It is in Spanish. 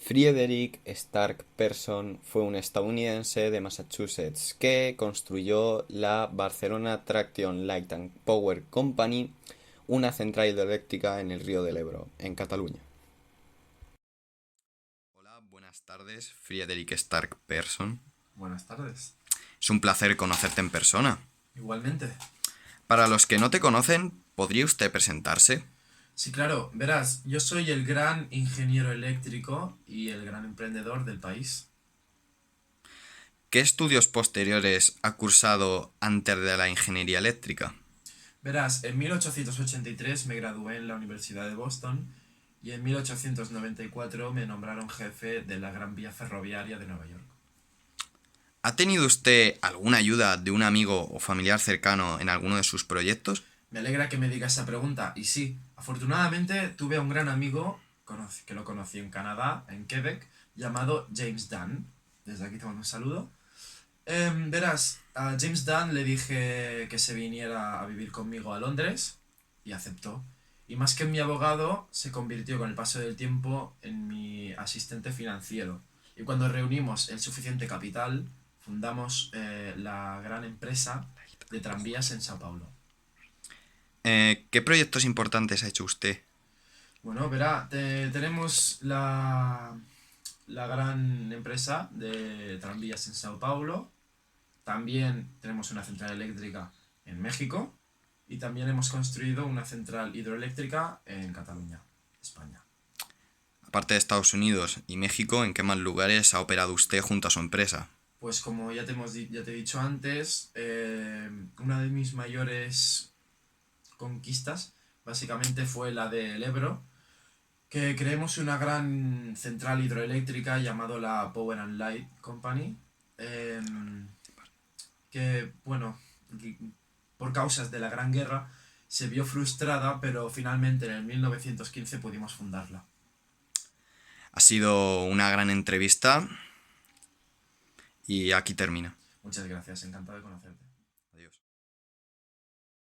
Frederick Stark Person fue un estadounidense de Massachusetts que construyó la Barcelona Traction Light and Power Company, una central hidroeléctrica en el río del Ebro, en Cataluña. Hola, buenas tardes, Frederick Stark Person. Buenas tardes. Es un placer conocerte en persona. Igualmente. Para los que no te conocen, ¿podría usted presentarse? Sí, claro, verás, yo soy el gran ingeniero eléctrico y el gran emprendedor del país. ¿Qué estudios posteriores ha cursado antes de la ingeniería eléctrica? Verás, en 1883 me gradué en la Universidad de Boston y en 1894 me nombraron jefe de la Gran Vía Ferroviaria de Nueva York. ¿Ha tenido usted alguna ayuda de un amigo o familiar cercano en alguno de sus proyectos? Me alegra que me diga esa pregunta y sí, afortunadamente tuve a un gran amigo que lo conocí en Canadá, en Quebec, llamado James Dunn. Desde aquí te mando un saludo. Verás, a James Dunn le dije que se viniera a vivir conmigo a Londres y aceptó. Y más que en mi abogado, se convirtió con el paso del tiempo en mi asistente financiero. Y cuando reunimos el suficiente capital, fundamos la gran empresa de tranvías en Sao Paulo. ¿Qué proyectos importantes ha hecho usted? Bueno, verá, tenemos la gran empresa de tranvías en Sao Paulo. También tenemos una central eléctrica en México y también hemos construido una central hidroeléctrica en Cataluña, España. Aparte de Estados Unidos y México, ¿en qué más lugares ha operado usted junto a su empresa? Pues como ya te he dicho antes, una de mis mayores conquistas básicamente fue la del Ebro, que creemos una gran central hidroeléctrica llamado la Power and Light Company, que, bueno, por causas de la Gran Guerra, se vio frustrada, pero finalmente en el 1915 pudimos fundarla. Ha sido una gran entrevista y aquí termina. Muchas gracias, encantado de conocerte.